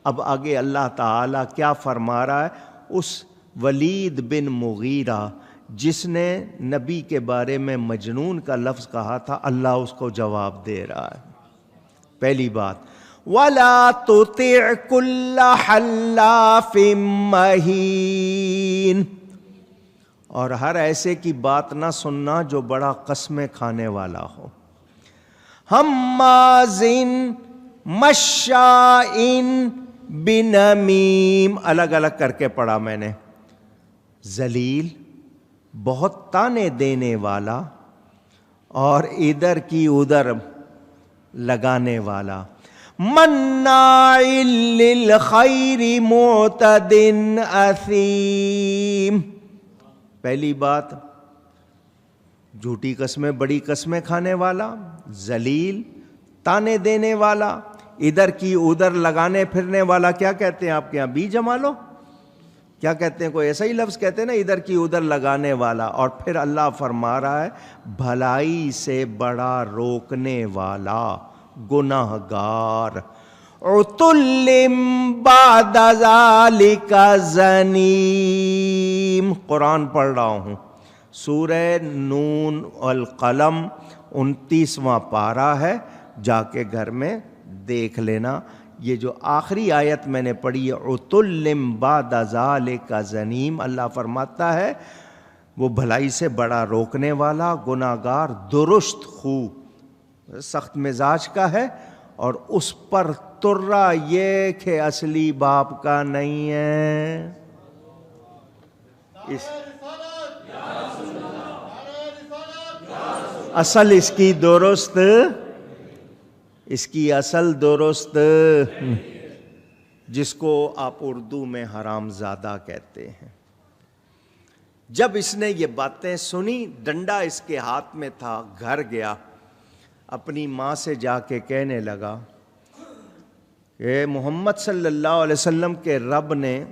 اب آگے اللہ تعالیٰ کیا فرما رہا ہے؟ اس ولید بن مغیرہ جس نے نبی کے بارے میں مجنون کا لفظ کہا تھا، اللہ اس کو جواب دے رہا ہے۔ پہلی بات، وَلَا تُطِعْ كُلَّ حَلَّافٍ مَّهِينٍ، اور ہر ایسے کی بات نہ سننا جو بڑا قسمیں کھانے والا ہو، ہمازٍ مشاء بنمیم، الگ الگ کر کے پڑھا میں نے، ذلیل، بہت تانے دینے والا، اور ادھر کی ادھر لگانے والا، مناع للخیر معتد اثیم۔ پہلی بات، جھوٹی قسمیں، بڑی قسمیں کھانے والا، ذلیل، تانے دینے والا، ادھر کی ادھر لگانے پھرنے والا۔ کیا کہتے ہیں آپ کے یہاں؟ بی جما لو، کیا کہتے ہیں؟ کوئی ایسا ہی لفظ کہتے ہیں نا، ادھر کی ادھر لگانے والا۔ اور پھر اللہ فرما رہا ہے بھلائی سے بڑا روکنے والا، گناہگار، عتل بعد ذلک زنیم۔ قرآن پڑھ رہا ہوں، سورہ نون والقلم 29واں پارہ ہے، جا کے گھر میں دیکھ لینا۔ یہ جو آخری آیت میں نے پڑھی ہے، عتل بعد ذلک زنیم، اللہ فرماتا ہے وہ بھلائی سے بڑا روکنے والا، گناہگار، درست خو، سخت مزاج کا ہے، اور اس پر ترا یہ کہ اصلی باپ کا نہیں ہے۔ اصل اس کی درست، اس کی اصل درست، جس کو آپ اردو میں حرام زادہ کہتے ہیں۔ جب اس نے یہ باتیں سنی، ڈنڈا اس کے ہاتھ میں تھا، گھر گیا، اپنی ماں سے جا کے کہنے لگا کہ محمد صلی اللہ علیہ وسلم کے رب نے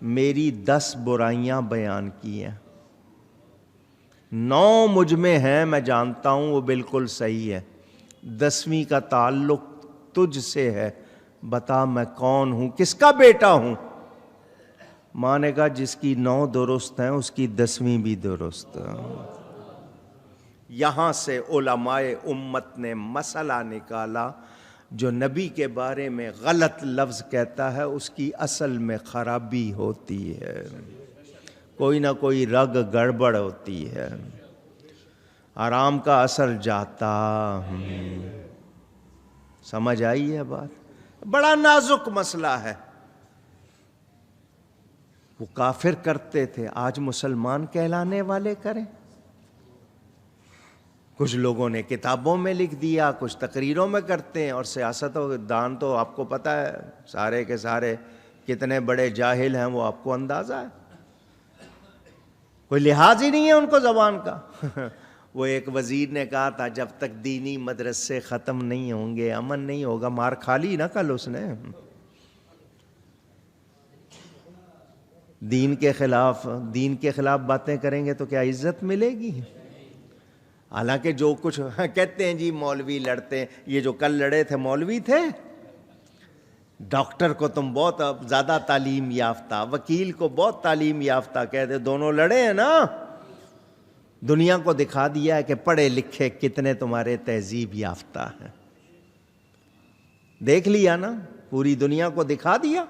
میری 10 برائیاں بیان کی ہیں، 9 مجھ میں ہیں، میں جانتا ہوں وہ بالکل صحیح ہے، 10ویں کا تعلق تجھ سے ہے، بتا میں کون ہوں، کس کا بیٹا ہوں؟ ماں نے کہا جس کی 9 درست ہیں اس کی 10ویں بھی درست ہے۔ یہاں سے علماء امت نے مسئلہ نکالا، جو نبی کے بارے میں غلط لفظ کہتا ہے اس کی اصل میں خرابی ہوتی ہے، کوئی نہ کوئی رگ گڑبڑ ہوتی ہے، حرام کا اثر جاتا۔ سمجھ آئی ہے بات؟ بڑا نازک مسئلہ ہے۔ وہ کافر کرتے تھے، آج مسلمان کہلانے والے کریں۔ کچھ لوگوں نے کتابوں میں لکھ دیا، کچھ تقریروں میں کرتے ہیں، اور سیاست و دان تو آپ کو پتہ ہے سارے کے سارے کتنے بڑے جاہل ہیں، وہ آپ کو اندازہ ہے، کوئی لحاظ ہی نہیں ہے ان کو زبان کا۔ وہ ایک وزیر نے کہا تھا جب تک دینی مدرسے ختم نہیں ہوں گے امن نہیں ہوگا، مار کھا لی نا کل اس نے۔ دین کے خلاف باتیں کریں گے تو کیا عزت ملے گی؟ حالانکہ جو کچھ کہتے ہیں جی مولوی لڑتے ہیں، یہ جو کل لڑے تھے مولوی تھے؟ ڈاکٹر کو تم بہت زیادہ تعلیم یافتہ، وکیل کو بہت تعلیم یافتہ کہتے، دونوں لڑے ہیں نا، دنیا کو دکھا دیا ہے کہ پڑھے لکھے کتنے تمہارے تہذیب یافتہ ہیں، دیکھ لیا نا، پوری دنیا کو دکھا دیا۔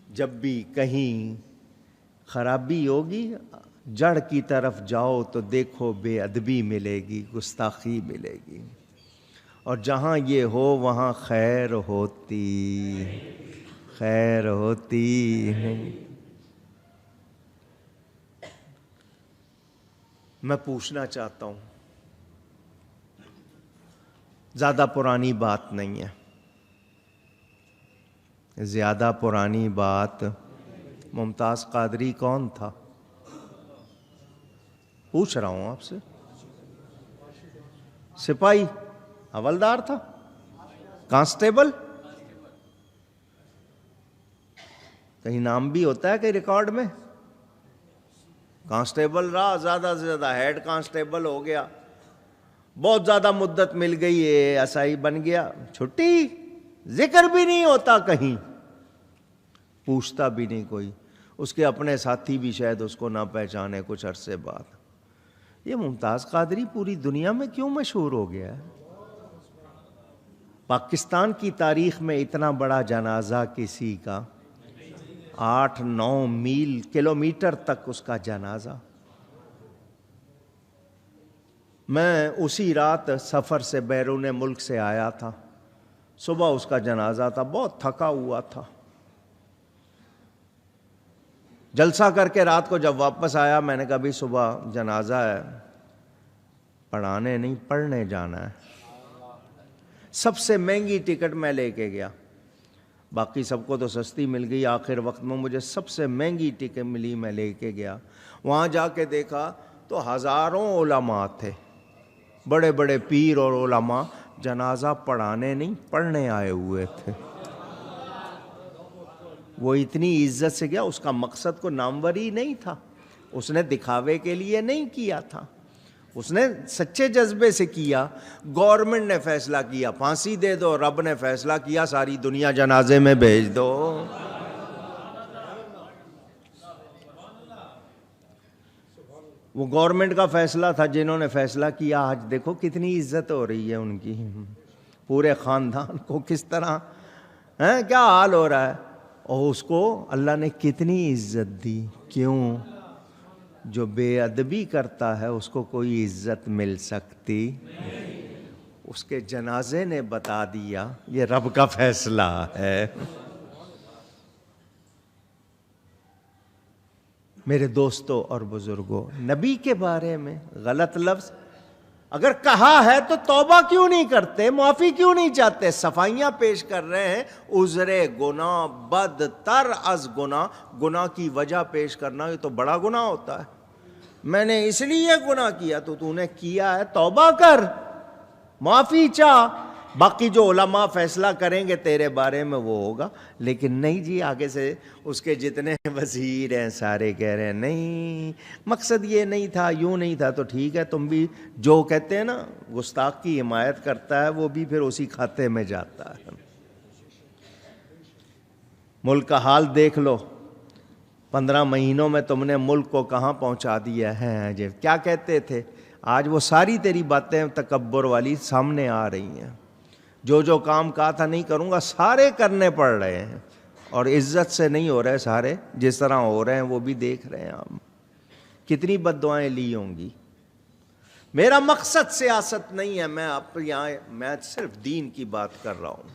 جب بھی کہیں خرابی ہوگی جڑ کی طرف جاؤ تو دیکھو بے ادبی ملے گی، گستاخی ملے گی، اور جہاں یہ ہو وہاں خیر ہوتی میں پوچھنا چاہتا ہوں، زیادہ پرانی بات نہیں ہے، زیادہ پرانی بات، ممتاز قادری کون تھا؟ پوچھ رہا ہوں آپ سے، سپاہی، حوالدار تھا، کانسٹیبل؟ کہیں نام بھی ہوتا ہے کہ ریکارڈ میں؟ کانسٹیبل رہا، زیادہ سے زیادہ ہیڈ کانسٹیبل ہو گیا، بہت زیادہ مدت مل گئی، ایسا ہی بن گیا، چھٹی، ذکر بھی نہیں ہوتا کہیں، پوچھتا بھی نہیں کوئی، اس کے اپنے ساتھی بھی شاید اس کو نہ پہچانے کچھ عرصے بعد۔ یہ ممتاز قادری پوری دنیا میں کیوں مشہور ہو گیا ہے؟ پاکستان کی تاریخ میں اتنا بڑا جنازہ کسی کا، 8-9 میل کلومیٹر تک اس کا جنازہ۔ میں اسی رات سفر سے بیرون ملک سے آیا تھا، صبح اس کا جنازہ تھا، بہت تھکا ہوا تھا۔ جلسہ کر کے رات کو جب واپس آیا میں نے کہا بھی صبح جنازہ ہے، پڑھانے نہیں پڑھنے جانا ہے۔ سب سے مہنگی ٹکٹ میں لے کے گیا، باقی سب کو تو سستی مل گئی، آخر وقت میں مجھے سب سے مہنگی ٹکٹ ملی، میں لے کے گیا۔ وہاں جا کے دیکھا تو ہزاروں علماء تھے، بڑے بڑے پیر اور علماء، جنازہ پڑھانے نہیں پڑھنے آئے ہوئے تھے۔ وہ اتنی عزت سے گیا، اس کا مقصد کو ناموری نہیں تھا، اس نے دکھاوے کے لیے نہیں کیا تھا، اس نے سچے جذبے سے کیا۔ گورنمنٹ نے فیصلہ کیا پھانسی دے دو، رب نے فیصلہ کیا ساری دنیا جنازے میں بھیج دو۔ وہ گورنمنٹ کا فیصلہ تھا، جنہوں نے فیصلہ کیا آج دیکھو کتنی عزت ہو رہی ہے ان کی، پورے خاندان کو کس طرح کیا حال ہو رہا ہے، اور اس کو اللہ نے کتنی عزت دی۔ کیوں؟ جو بے ادبی کرتا ہے اس کو کوئی عزت مل سکتی؟ اس کے جنازے نے بتا دیا یہ رب کا فیصلہ ہے۔ میرے دوستوں اور بزرگوں، نبی کے بارے میں غلط لفظ اگر کہا ہے تو توبہ کیوں نہیں کرتے، معافی کیوں نہیں چاہتے؟ صفائیاں پیش کر رہے ہیں، عذر گناہ بدتر از گناہ، گناہ کی وجہ پیش کرنا یہ تو بڑا گناہ ہوتا ہے۔ میں نے اس لیے گناہ کیا، تو نے کیا ہے، توبہ کر، معافی چاہ، باقی جو علماء فیصلہ کریں گے تیرے بارے میں وہ ہوگا۔ لیکن نہیں جی، آگے سے اس کے جتنے وزیر ہیں سارے کہہ رہے ہیں نہیں مقصد یہ نہیں تھا، یوں نہیں تھا، تو ٹھیک ہے، تم بھی جو کہتے ہیں نا گستاخ کی حمایت کرتا ہے وہ بھی پھر اسی کھاتے میں جاتا ہے۔ ملک کا حال دیکھ لو، 15 مہینوں میں تم نے ملک کو کہاں پہنچا دیا ہے۔ جی کیا کہتے تھے، آج وہ ساری تیری باتیں تکبر والی سامنے آ رہی ہیں۔ جو جو کام کہا تھا نہیں کروں گا سارے کرنے پڑ رہے ہیں، اور عزت سے نہیں ہو رہے سارے، جس طرح ہو رہے ہیں وہ بھی دیکھ رہے ہیں آپ۔ کتنی بد دعائیں لی ہوں گی۔ میرا مقصد سیاست نہیں ہے، میں صرف دین کی بات کر رہا ہوں،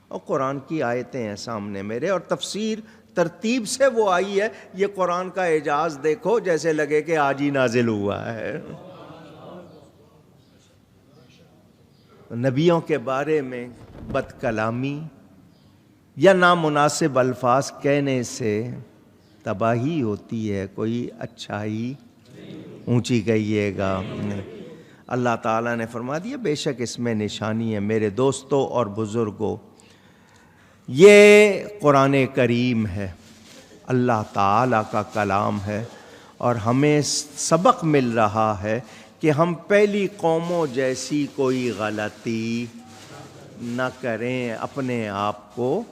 اور قرآن کی آیتیں ہیں سامنے میرے، اور تفسیر ترتیب سے وہ آئی ہے۔ یہ قرآن کا اعجاز دیکھو، جیسے لگے کہ آج ہی نازل ہوا ہے۔ نبیوں کے بارے میں بد کلامی یا نامناسب الفاظ کہنے سے تباہی ہوتی ہے، کوئی اچھائی اونچی کہیے گا نہیں۔ اللہ تعالیٰ نے فرما دیا بے شک اس میں نشانی ہے۔ میرے دوستوں اور بزرگوں، یہ قرآن کریم ہے، اللہ تعالیٰ کا کلام ہے، اور ہمیں سبق مل رہا ہے کہ ہم پہلی قوموں جیسی کوئی غلطی نہ کریں، اپنے آپ کو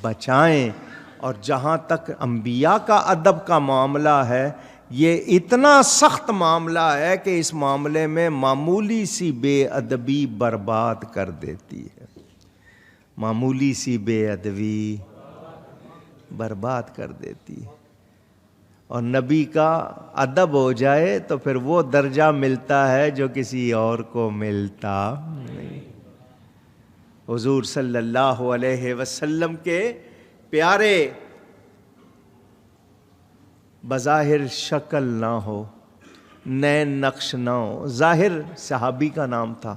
بچائیں۔ اور جہاں تک انبیاء کا ادب کا معاملہ ہے، یہ اتنا سخت معاملہ ہے کہ اس معاملے میں معمولی سی بے ادبی برباد کر دیتی ہے، معمولی سی بے ادبی برباد کر دیتی ہے۔ اور نبی کا ادب ہو جائے تو پھر وہ درجہ ملتا ہے جو کسی اور کو ملتا نہیں۔ حضور صلی اللہ علیہ وسلم کے پیارے بظاہر شکل نہ ہو، نین نقش نہ ہو، ظاہر صحابی کا نام تھا،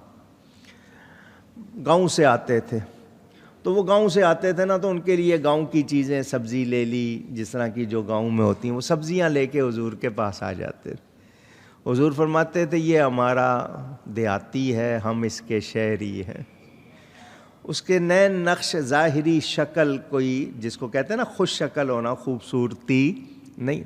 گاؤں سے آتے تھے، تو وہ گاؤں سے آتے تھے نا، تو ان کے لیے گاؤں کی چیزیں، سبزی لے لی جس طرح کی جو گاؤں میں ہوتی ہیں، وہ سبزیاں لے کے حضور کے پاس آ جاتے تھے۔ حضور فرماتے تھے یہ ہمارا دیہاتی ہے، ہم اس کے شہری ہیں۔ اس کے نین نقش، ظاہری شکل، کوئی جس کو کہتے ہیں نا خوش شکل ہونا، خوبصورتی نہیں،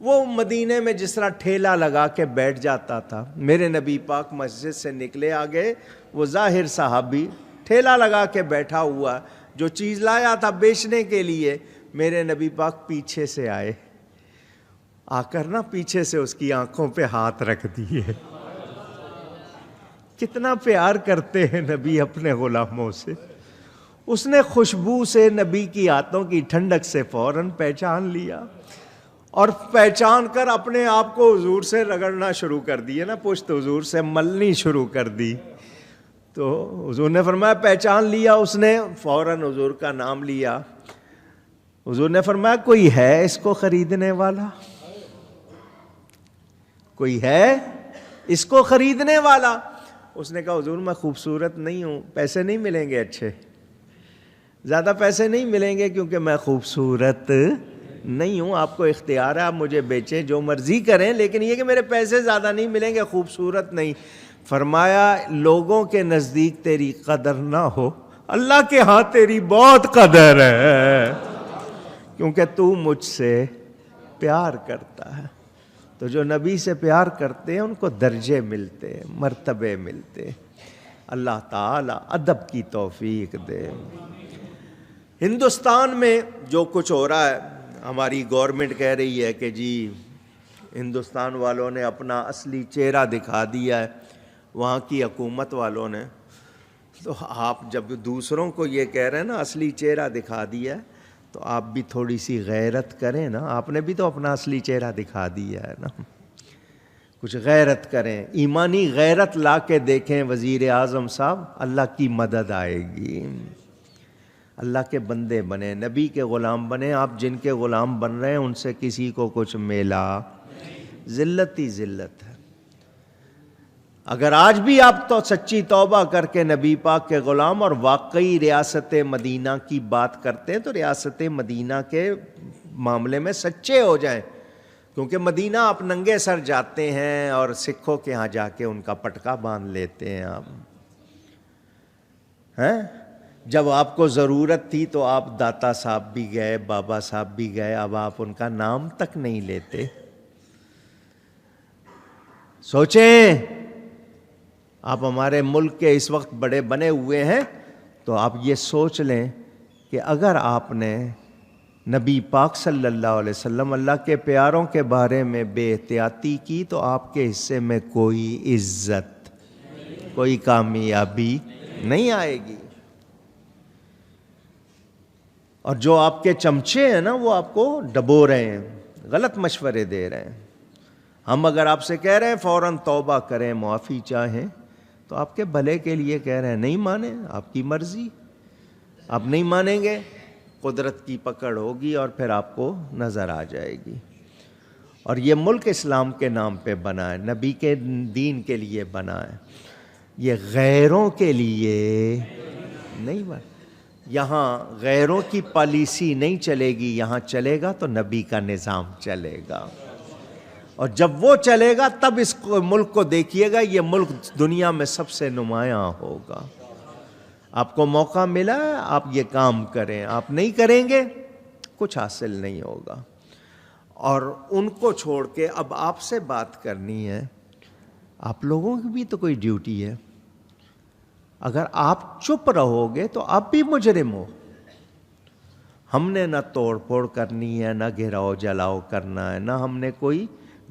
وہ مدینے میں جس طرح ٹھیلا لگا کے بیٹھ جاتا تھا۔ میرے نبی پاک مسجد سے نکلے، آگے وہ ظاہر صحابی ٹھیلا لگا کے بیٹھا ہوا، جو چیز لایا تھا بیچنے کے لیے، میرے نبی پاک پیچھے سے آئے، آ کر نا پیچھے سے اس کی آنکھوں پہ ہاتھ رکھ دیے۔ کتنا پیار کرتے ہیں نبی اپنے غلاموں سے۔ اس نے خوشبو سے، نبی کی ہاتھوں کی ٹھنڈک سے فوراً پہچان لیا، اور پہچان کر اپنے آپ کو حضور سے رگڑنا شروع کر دیے نا، پشت حضور سے ملنی شروع کر دی۔ تو حضور نے فرمایا پہچان لیا اس نے، فوراً حضور کا نام لیا۔ حضور نے فرمایا کوئی ہے اس کو خریدنے والا؟ کوئی ہے اس کو خریدنے والا؟ اس نے کہا حضور میں خوبصورت نہیں ہوں، پیسے نہیں ملیں گے، اچھے زیادہ پیسے نہیں ملیں گے کیونکہ میں خوبصورت نہیں ہوں، آپ کو اختیار ہے، آپ مجھے بیچیں، جو مرضی کریں، لیکن یہ کہ میرے پیسے زیادہ نہیں ملیں گے، خوبصورت نہیں۔ فرمایا لوگوں کے نزدیک تیری قدر نہ ہو، اللہ کے ہاں تیری بہت قدر ہے، کیونکہ تو مجھ سے پیار کرتا ہے۔ تو جو نبی سے پیار کرتے ہیں ان کو درجے ملتے، مرتبے ملتے۔ اللہ تعالی ادب کی توفیق دے۔ ہندوستان میں جو کچھ ہو رہا ہے، ہماری گورنمنٹ کہہ رہی ہے کہ جی ہندوستان والوں نے اپنا اصلی چہرہ دکھا دیا ہے، وہاں کی حکومت والوں نے۔ تو آپ جب دوسروں کو یہ کہہ رہے ہیں نا اصلی چہرہ دکھا دیا ہے، تو آپ بھی تھوڑی سی غیرت کریں نا، آپ نے بھی تو اپنا اصلی چہرہ دکھا دیا ہے نا، کچھ غیرت کریں، ایمانی غیرت لا کے دیکھیں وزیر اعظم صاحب، اللہ کی مدد آئے گی۔ اللہ کے بندے بنے، نبی کے غلام بنے۔ آپ جن کے غلام بن رہے ہیں ان سے کسی کو کچھ میلا، ذلت ہی ذلت ہے۔ اگر آج بھی آپ تو سچی توبہ کر کے نبی پاک کے غلام اور واقعی ریاست مدینہ کی بات کرتے ہیں تو ریاست مدینہ کے معاملے میں سچے ہو جائیں، کیونکہ مدینہ آپ ننگے سر جاتے ہیں اور سکھوں کے ہاں جا کے ان کا پٹکا باندھ لیتے ہیں آپ، ہیں؟ جب آپ کو ضرورت تھی تو آپ داتا صاحب بھی گئے، بابا صاحب بھی گئے، اب آپ ان کا نام تک نہیں لیتے۔ سوچیں، آپ ہمارے ملک کے اس وقت بڑے بنے ہوئے ہیں، تو آپ یہ سوچ لیں کہ اگر آپ نے نبی پاک صلی اللہ علیہ وسلم، اللہ کے پیاروں کے بارے میں بے احتیاطی کی تو آپ کے حصے میں کوئی عزت، کوئی کامیابی نہیں آئے گی۔ اور جو آپ کے چمچے ہیں نا وہ آپ کو ڈبو رہے ہیں، غلط مشورے دے رہے ہیں۔ ہم اگر آپ سے کہہ رہے ہیں فوراً توبہ کریں، معافی چاہیں، تو آپ کے بھلے کے لیے کہہ رہے ہیں، نہیں مانیں، آپ کی مرضی، آپ نہیں مانیں گے، قدرت کی پکڑ ہوگی اور پھر آپ کو نظر آ جائے گی۔ اور یہ ملک اسلام کے نام پہ بنا ہے، نبی کے دین کے لیے بنا ہے، یہ غیروں کے لیے نہیں بنا۔ یہاں غیروں کی پالیسی نہیں چلے گی، یہاں چلے گا تو نبی کا نظام چلے گا، اور جب وہ چلے گا تب اس ملک کو دیکھیے گا، یہ ملک دنیا میں سب سے نمایاں ہوگا۔ آپ کو موقع ملا ہے، آپ یہ کام کریں، آپ نہیں کریں گے کچھ حاصل نہیں ہوگا۔ اور ان کو چھوڑ کے اب آپ سے بات کرنی ہے، آپ لوگوں کی بھی تو کوئی ڈیوٹی ہے۔ اگر آپ چپ رہو گے تو آپ بھی مجرم ہو۔ ہم نے نہ توڑ پھوڑ کرنی ہے، نہ گھراؤ جلاؤ کرنا ہے، نہ ہم نے کوئی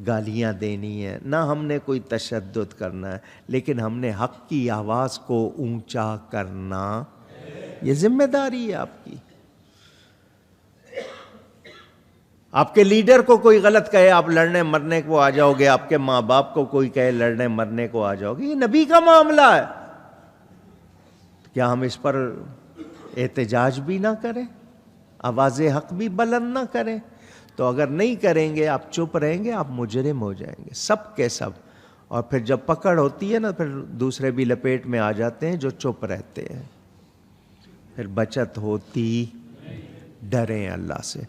گالیاں دینی ہے، نہ ہم نے کوئی تشدد کرنا ہے، لیکن ہم نے حق کی آواز کو اونچا کرنا، یہ ذمہ داری ہے آپ کی۔ آپ کے لیڈر کو کوئی غلط کہے آپ لڑنے مرنے کو آ جاؤ گے، آپ کے ماں باپ کو کوئی کہے لڑنے مرنے کو آ جاؤ گے، یہ نبی کا معاملہ ہے۔ کیا ہم اس پر احتجاج بھی نہ کریں، آواز حق بھی بلند نہ کریں؟ تو اگر نہیں کریں گے، آپ چپ رہیں گے، آپ مجرم ہو جائیں گے، سب کے سب۔ اور پھر جب پکڑ ہوتی ہے نا، پھر دوسرے بھی لپیٹ میں آ جاتے ہیں جو چپ رہتے ہیں، پھر بچت ہوتی، ڈریں اللہ سے۔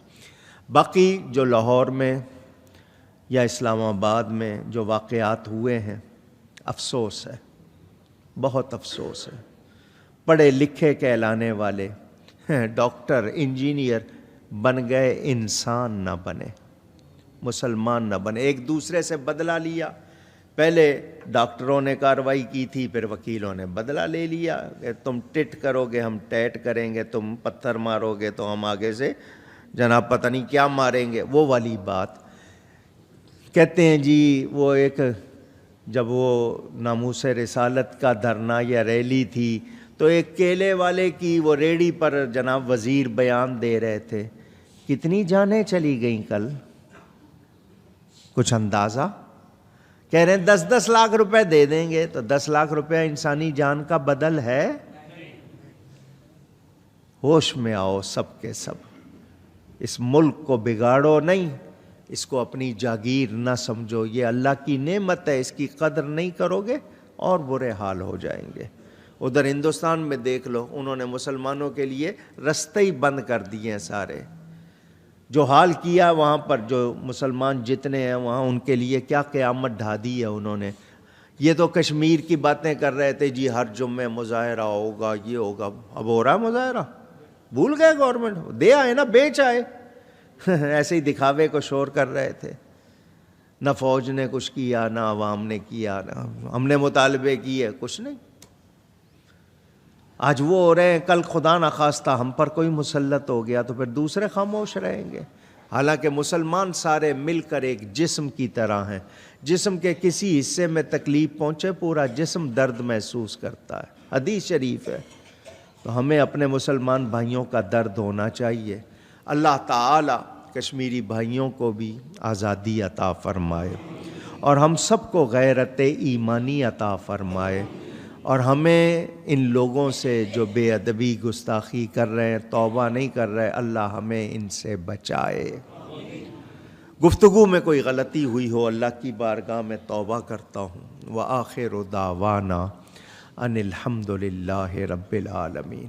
باقی جو لاہور میں یا اسلام آباد میں جو واقعات ہوئے ہیں، افسوس ہے، بہت افسوس ہے۔ پڑھے لکھے کہلانے والے ڈاکٹر انجینئر بن گئے، انسان نہ بنے، مسلمان نہ بنے، ایک دوسرے سے بدلہ لیا، پہلے ڈاکٹروں نے کارروائی کی تھی، پھر وکیلوں نے بدلہ لے لیا کہ تم ٹٹ کرو گے ہم ٹیٹ کریں گے، تم پتھر مارو گے تو ہم آگے سے جناب پتہ نہیں کیا ماریں گے، وہ والی بات۔ کہتے ہیں جی وہ ایک جب وہ ناموس رسالت کا دھرنا یا ریلی تھی تو ایک کیلے والے کی وہ ریڑھی پر جناب وزیر بیان دے رہے تھے، کتنی جانیں چلی گئیں کل، کچھ اندازہ؟ کہہ رہے ہیں 10-10 لاکھ روپے دے دیں گے، تو 10 لاکھ روپے انسانی جان کا بدل ہے؟ ہوش میں آؤ سب کے سب، اس ملک کو بگاڑو نہیں، اس کو اپنی جاگیر نہ سمجھو، یہ اللہ کی نعمت ہے، اس کی قدر نہیں کرو گے اور برے حال ہو جائیں گے۔ ادھر ہندوستان میں دیکھ لو، انہوں نے مسلمانوں کے لیے رستے ہی بند کر دیے ہیں سارے، جو حال کیا وہاں پر جو مسلمان جتنے ہیں وہاں ان کے لیے کیا قیامت ڈھا دی ہے انہوں نے۔ یہ تو کشمیر کی باتیں کر رہے تھے جی ہر جمعے مظاہرہ ہوگا، یہ ہوگا، اب ہو رہا ہے مظاہرہ؟ بھول گئے گورنمنٹ؟ دے آئے نا، بیچ آئے ایسے ہی دکھاوے کو شور کر رہے تھے، نہ فوج نے کچھ کیا، نہ عوام نے کیا، نہ ہم نے مطالبے کیے، کچھ نہیں۔ آج وہ ہو رہے ہیں، کل خدا نخواستہ ہم پر کوئی مسلط ہو گیا تو پھر دوسرے خاموش رہیں گے۔ حالانکہ مسلمان سارے مل کر ایک جسم کی طرح ہیں، جسم کے کسی حصے میں تکلیف پہنچے پورا جسم درد محسوس کرتا ہے، حدیث شریف ہے۔ تو ہمیں اپنے مسلمان بھائیوں کا درد ہونا چاہیے۔ اللہ تعالی کشمیری بھائیوں کو بھی آزادی عطا فرمائے اور ہم سب کو غیرت ایمانی عطا فرمائے، اور ہمیں ان لوگوں سے جو بے ادبی گستاخی کر رہے ہیں، توبہ نہیں کر رہے، اللہ ہمیں ان سے بچائے۔ گفتگو میں کوئی غلطی ہوئی ہو اللہ کی بارگاہ میں توبہ کرتا ہوں۔ وآخر دعوانا ان الحمد للہ رب العالمین۔